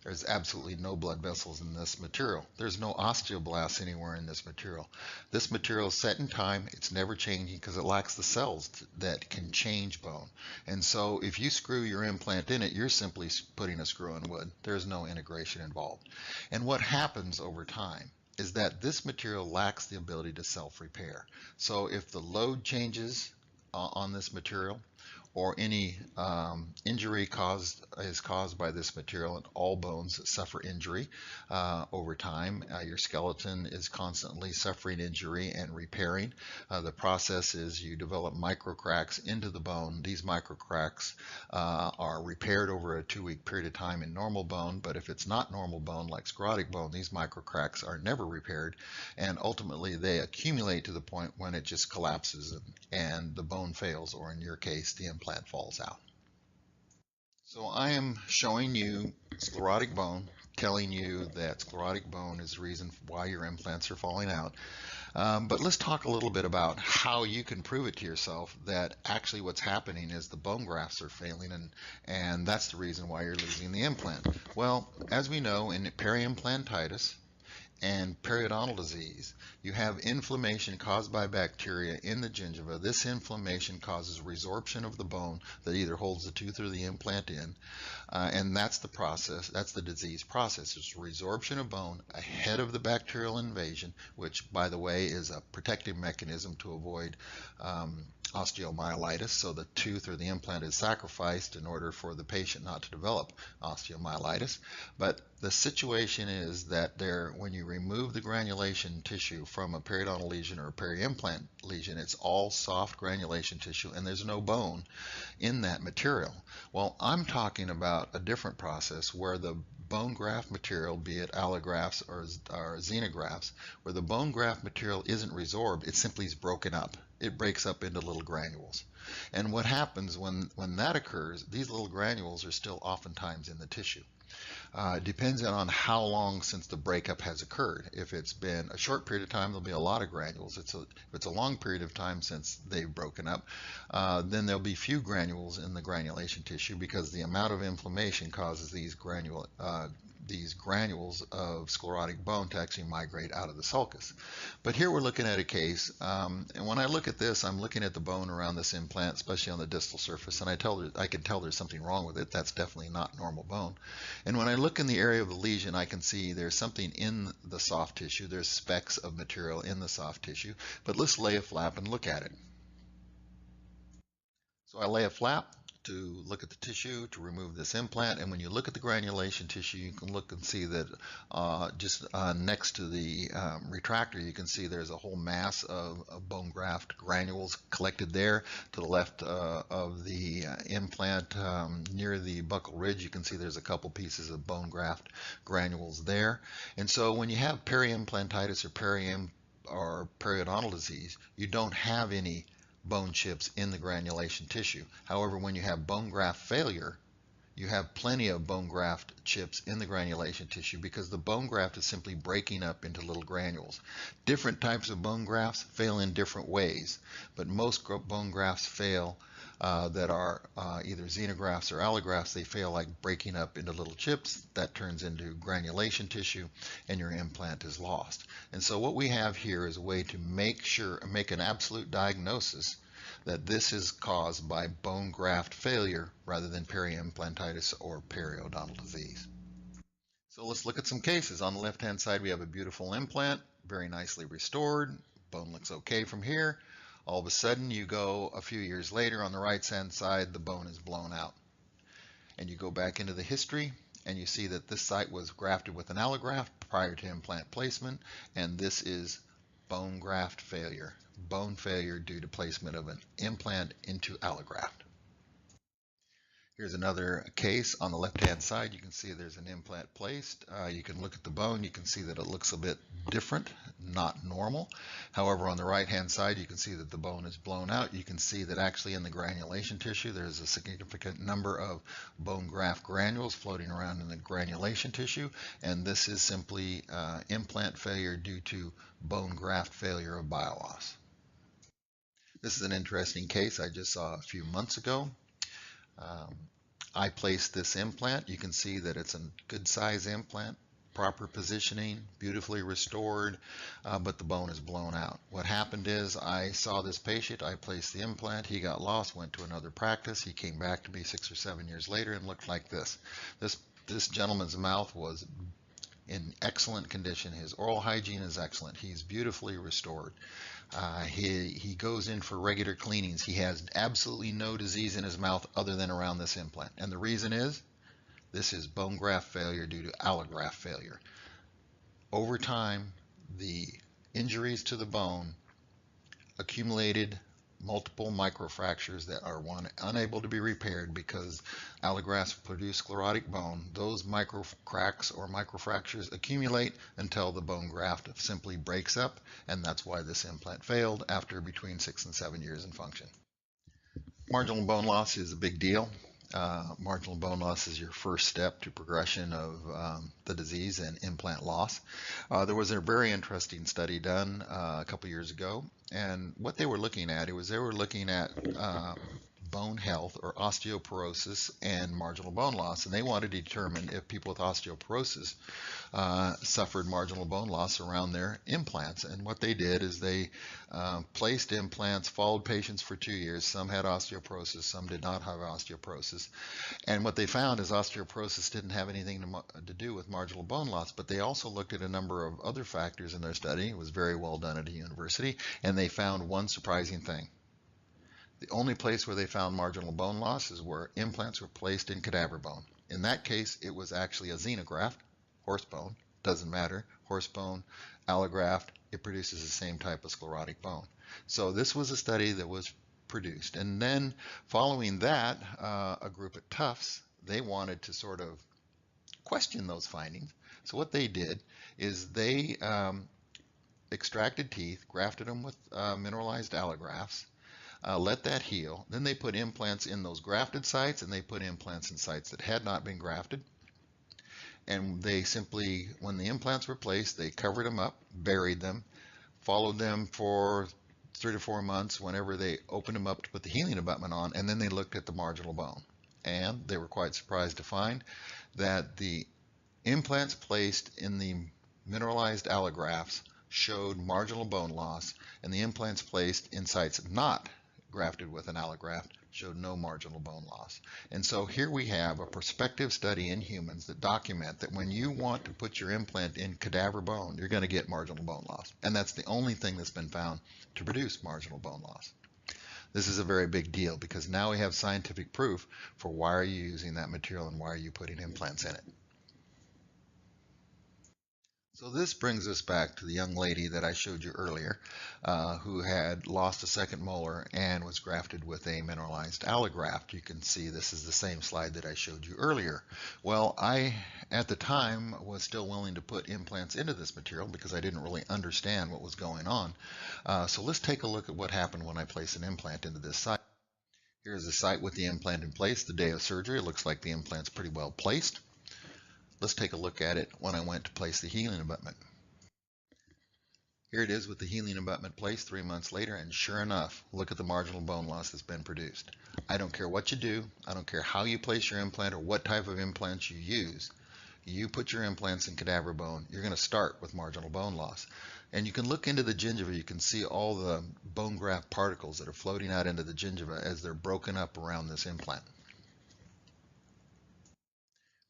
There's absolutely no blood vessels in this material. There's no osteoblasts anywhere in this material. This material is set in time. It's never changing because it lacks the cells that can change bone. And so if you screw your implant in it, you're simply putting a screw in wood. There's no integration involved. And what happens over time is that this material lacks the ability to self-repair. So if the load changes on this material, or any injury is caused by this material, and all bones suffer injury over time. Your skeleton is constantly suffering injury and repairing. The process is you develop microcracks into the bone. These microcracks are repaired over a 2-week period of time in normal bone, but if it's not normal bone like sclerotic bone, these microcracks are never repaired, and ultimately they accumulate to the point when it just collapses and the bone fails, or in your case, the implant falls out. So I am showing you sclerotic bone, telling you that sclerotic bone is the reason why your implants are falling out. But let's talk a little bit about how you can prove it to yourself that actually what's happening is the bone grafts are failing, and that's the reason why you're losing the implant. Well, as we know, in periimplantitis and periodontal disease, you have inflammation caused by bacteria in the gingiva. This inflammation causes resorption of the bone that either holds the tooth or the implant in, and that's the process, that's the disease process. It's resorption of bone ahead of the bacterial invasion, which, by the way, is a protective mechanism to avoid osteomyelitis, so the tooth or the implant is sacrificed in order for the patient not to develop osteomyelitis. But the situation is that when you remove the granulation tissue from a periodontal lesion or a peri-implant lesion, it's all soft granulation tissue and there's no bone in that material. Well, I'm talking about a different process where the bone graft material, be it allografts or xenografts, where the bone graft material isn't resorbed, it simply is broken up. It breaks up into little granules. And what happens when that occurs, these little granules are still oftentimes in the tissue. It depends on how long since the breakup has occurred. If it's been a short period of time, there'll be a lot of granules. If it's a long period of time since they've broken up, then there'll be few granules in the granulation tissue because the amount of inflammation causes these granules of sclerotic bone to actually migrate out of the sulcus. But here we're looking at a case, and when I look at this, I'm looking at the bone around this implant, especially on the distal surface, and I can tell there's something wrong with it. That's definitely not normal bone. And when I look in the area of the lesion, I can see there's something in the soft tissue. There's specks of material in the soft tissue. But let's lay a flap and look at it. So I lay a flap to look at the tissue to remove this implant, and when you look at the granulation tissue, you can look and see that just next to the retractor, you can see there's a whole mass of bone graft granules collected there. To the left of the implant, near the buccal ridge, you can see there's a couple pieces of bone graft granules there. And so when you have peri-implantitis or periodontal disease, you don't have any bone chips in the granulation tissue. However, when you have bone graft failure, you have plenty of bone graft chips in the granulation tissue because the bone graft is simply breaking up into little granules. Different types of bone grafts fail in different ways, but most bone grafts fail that are either xenografts or allografts. They fail like breaking up into little chips. That turns into granulation tissue and your implant is lost. And so what we have here is a way to make an absolute diagnosis that this is caused by bone graft failure rather than peri-implantitis or periodontal disease. So let's look at some cases. On the left-hand side, we have a beautiful implant, very nicely restored. Bone looks okay from here. All of a sudden, you go a few years later, on the right-hand side, the bone is blown out. And you go back into the history, and you see that this site was grafted with an allograft prior to implant placement, and this is bone graft failure. Bone failure due to placement of an implant into allograft. Here's another case. On the left-hand side, you can see there's an implant placed. You can look at the bone. You can see that it looks a bit different, not normal. However, on the right-hand side, you can see that the bone is blown out. You can see that actually in the granulation tissue, there's a significant number of bone graft granules floating around in the granulation tissue, and this is simply implant failure due to bone graft failure of bile loss. This is an interesting case I just saw a few months ago. I placed this implant. You can see that it's a good size implant, proper positioning, beautifully restored, but the bone is blown out. What happened is I saw this patient, I placed the implant, he got lost, went to another practice, he came back to me 6 or 7 years later and looked like this. This gentleman's mouth was in excellent condition. His oral hygiene is excellent. He's beautifully restored. He goes in for regular cleanings. He has absolutely no disease in his mouth other than around this implant. And the reason is, this is bone graft failure due to allograft failure. Over time, the injuries to the bone accumulated multiple microfractures that are unable to be repaired because allografts produce sclerotic bone. Those micro cracks or microfractures accumulate until the bone graft simply breaks up, and that's why this implant failed after between 6 and 7 years in function. Marginal bone loss is a big deal. Marginal bone loss is your first step to progression of the disease and implant loss. There was a very interesting study done a couple years ago, and what they were looking at, bone health or osteoporosis and marginal bone loss, and they wanted to determine if people with osteoporosis suffered marginal bone loss around their implants. And what they did is they placed implants, followed patients for 2 years. Some had osteoporosis, some did not have osteoporosis. And what they found is osteoporosis didn't have anything to do with marginal bone loss, but they also looked at a number of other factors in their study. It was very well done at a university, and they found one surprising thing. The only place where they found marginal bone loss is where implants were placed in cadaver bone. In that case, it was actually a xenograft, horse bone, doesn't matter, horse bone, allograft, it produces the same type of sclerotic bone. So this was a study that was produced. And then following that, a group at Tufts, they wanted to sort of question those findings. So what they did is they extracted teeth, grafted them with mineralized allografts, let that heal. Then they put implants in those grafted sites, and they put implants in sites that had not been grafted. And they simply, when the implants were placed, they covered them up, buried them, followed them for 3 to 4 months whenever they opened them up to put the healing abutment on, and then they looked at the marginal bone. And they were quite surprised to find that the implants placed in the mineralized allografts showed marginal bone loss, and the implants placed in sites not grafted with an allograft showed no marginal bone loss. And so here we have a prospective study in humans that document that when you want to put your implant in cadaver bone, you're going to get marginal bone loss. And that's the only thing that's been found to produce marginal bone loss. This is a very big deal because now we have scientific proof for why are you using that material and why are you putting implants in it. So this brings us back to the young lady that I showed you earlier, who had lost a second molar and was grafted with a mineralized allograft. You can see this is the same slide that I showed you earlier. Well, I, at the time, was still willing to put implants into this material because I didn't really understand what was going on. So let's take a look at what happened when I place an implant into this site. Here's the site with the implant in place the day of surgery. It looks like the implant's pretty well placed. Let's take a look at it when I went to place the healing abutment. Here it is with the healing abutment placed 3 months later, and sure enough, look at the marginal bone loss that's been produced. I don't care what you do, I don't care how you place your implant or what type of implants you use. You put your implants in cadaver bone, you're going to start with marginal bone loss. And you can look into the gingiva, you can see all the bone graft particles that are floating out into the gingiva as they're broken up around this implant.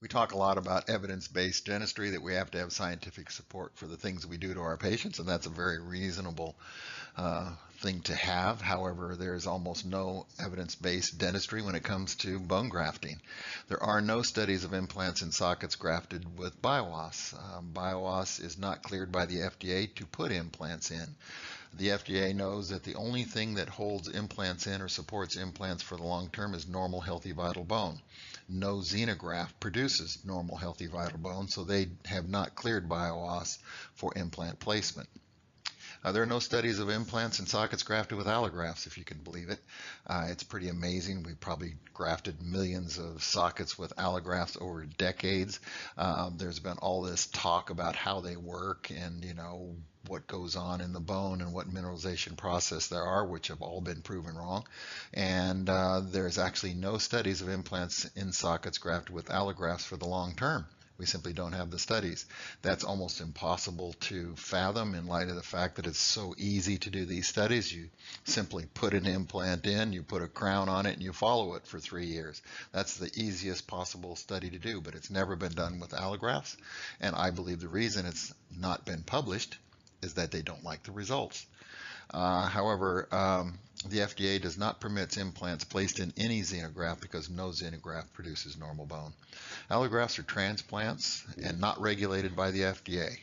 We talk a lot about evidence-based dentistry, that we have to have scientific support for the things we do to our patients, and that's a very reasonable thing to have. However, there's almost no evidence-based dentistry when it comes to bone grafting. There are no studies of implants in sockets grafted with BioOS. BioOS is not cleared by the FDA to put implants in. The FDA knows that the only thing that holds implants in or supports implants for the long term is normal, healthy, vital bone. No xenograft produces normal, healthy, vital bone, so they have not cleared BioOS for implant placement. There are no studies of implants and sockets grafted with allografts, if you can believe it. It's pretty amazing. We probably grafted millions of sockets with allografts over decades. There's been all this talk about how they work and, what goes on in the bone and what mineralization process there are, which have all been proven wrong. And there's actually no studies of implants in sockets grafted with allografts for the long term. We simply don't have the studies. That's almost impossible to fathom in light of the fact that it's so easy to do these studies. You simply put an implant in, you put a crown on it, and you follow it for 3 years. That's the easiest possible study to do, but it's never been done with allografts. And I believe the reason it's not been published is that they don't like the results. However, the FDA does not permit implants placed in any xenograft because no xenograft produces normal bone. Allografts are transplants and not regulated by the FDA.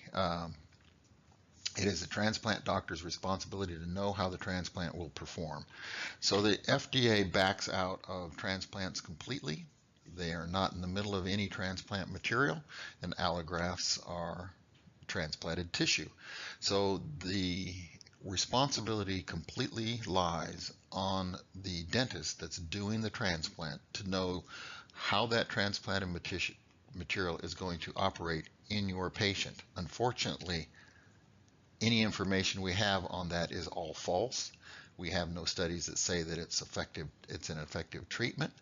It is the transplant doctor's responsibility to know how the transplant will perform. So the FDA backs out of transplants completely. They are not in the middle of any transplant material, and allografts are transplanted tissue. So the responsibility completely lies on the dentist that's doing the transplant to know how that transplanted material is going to operate in your patient. Unfortunately, any information we have on that is all false. We have no studies that say that it's an effective treatment.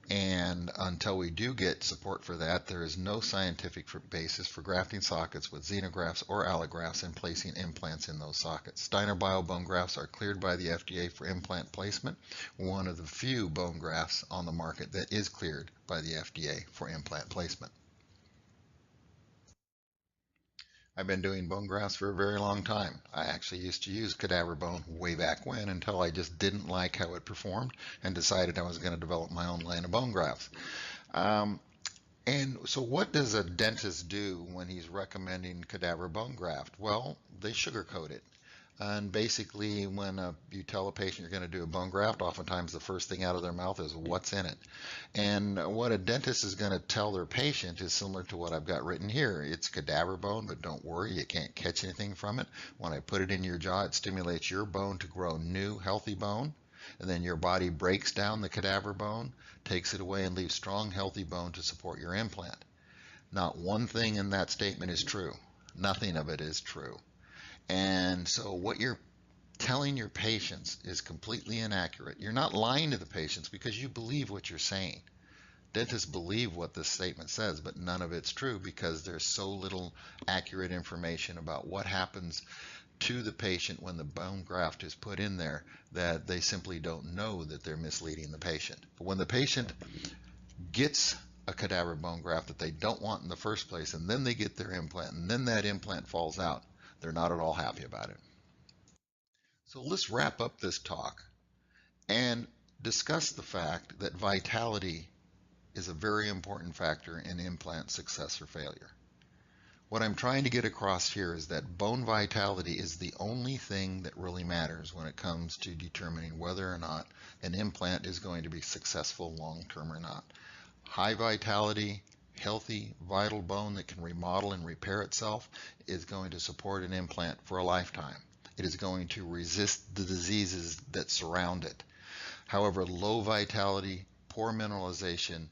And until we do get support for that, there is no scientific basis for grafting sockets with xenografts or allografts and placing implants in those sockets. Steiner Bio bone grafts are cleared by the FDA for implant placement, one of the few bone grafts on the market that is cleared by the FDA for implant placement. I've been doing bone grafts for a very long time. I actually used to use cadaver bone way back when until I just didn't like how it performed and decided I was going to develop my own line of bone grafts. Um, and so what does a dentist do when he's recommending cadaver bone graft? Well, they sugarcoat it. And basically, when you tell a patient you're going to do a bone graft, oftentimes the first thing out of their mouth is what's in it. And what a dentist is going to tell their patient is similar to what I've got written here. It's cadaver bone, but don't worry, you can't catch anything from it. When I put it in your jaw, it stimulates your bone to grow new, healthy bone. And then your body breaks down the cadaver bone, takes it away, and leaves strong, healthy bone to support your implant. Not one thing in that statement is true. Nothing of it is true. And so what you're telling your patients is completely inaccurate. You're not lying to the patients because you believe what you're saying. Dentists believe what this statement says, but none of it's true because there's so little accurate information about what happens to the patient when the bone graft is put in there that they simply don't know that they're misleading the patient. But when the patient gets a cadaver bone graft that they don't want in the first place, and then they get their implant, and then that implant falls out, they're not at all happy about it. So let's wrap up this talk and discuss the fact that vitality is a very important factor in implant success or failure. What I'm trying to get across here is that bone vitality is the only thing that really matters when it comes to determining whether or not an implant is going to be successful long term or not. High vitality, healthy, vital bone that can remodel and repair itself is going to support an implant for a lifetime. It is going to resist the diseases that surround it. However, low vitality, poor mineralization,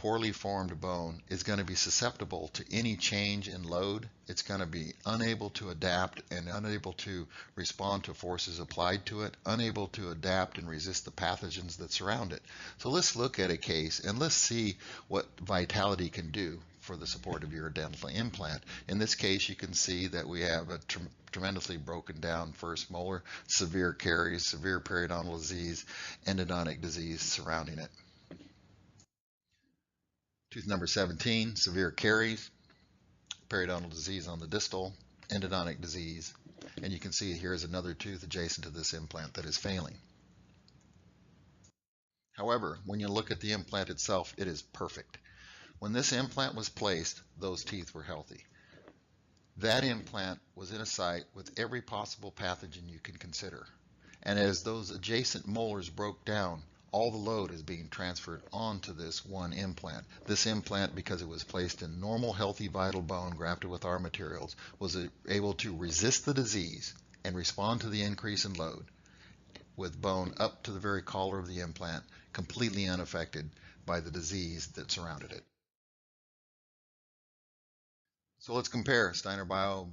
poorly formed bone is going to be susceptible to any change in load. It's going to be unable to adapt and unable to respond to forces applied to it, unable to adapt and resist the pathogens that surround it. So let's look at a case and let's see what vitality can do for the support of your dental implant. In this case, you can see that we have a tremendously broken down first molar, severe caries, severe periodontal disease, endodontic disease surrounding it. Tooth number 17, severe caries, periodontal disease on the distal, endodontic disease, and you can see here is another tooth adjacent to this implant that is failing. However, when you look at the implant itself, it is perfect. When this implant was placed, those teeth were healthy. That implant was in a site with every possible pathogen you can consider. And as those adjacent molars broke down, all the load is being transferred onto this one implant. This implant, because it was placed in normal, healthy, vital bone grafted with our materials, was able to resist the disease and respond to the increase in load with bone up to the very collar of the implant, completely unaffected by the disease that surrounded it. So let's compare Steiner Bio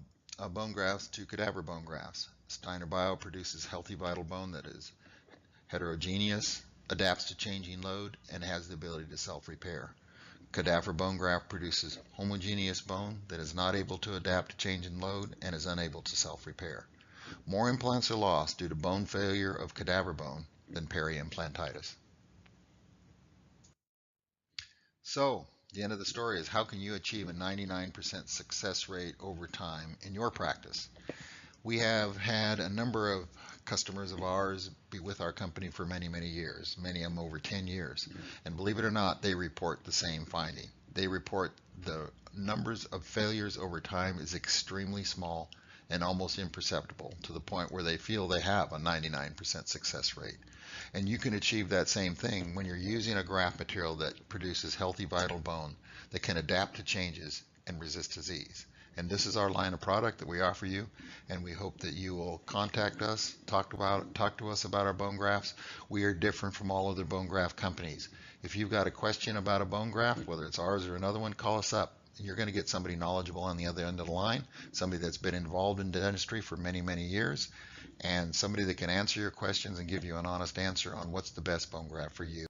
bone grafts to cadaver bone grafts. Steiner Bio produces healthy, vital bone that is heterogeneous, adapts to changing load, and has the ability to self-repair. Cadaver bone graft produces homogeneous bone that is not able to adapt to change in load and is unable to self-repair. More implants are lost due to bone failure of cadaver bone than peri-implantitis. So, the end of the story is how can you achieve a 99% success rate over time in your practice? We have had a number of customers of ours be with our company for many, many years, many of them over 10 years. And believe it or not, they report the same finding. They report the numbers of failures over time is extremely small and almost imperceptible to the point where they feel they have a 99% success rate. And you can achieve that same thing when you're using a graft material that produces healthy, vital bone that can adapt to changes and resist disease. And this is our line of product that we offer you, and we hope that you will contact us, talk to us about our bone grafts. We are different from all other bone graft companies. If you've got a question about a bone graft, whether it's ours or another one, call us up. You're going to get somebody knowledgeable on the other end of the line, somebody that's been involved in dentistry for many, many years, and somebody that can answer your questions and give you an honest answer on what's the best bone graft for you.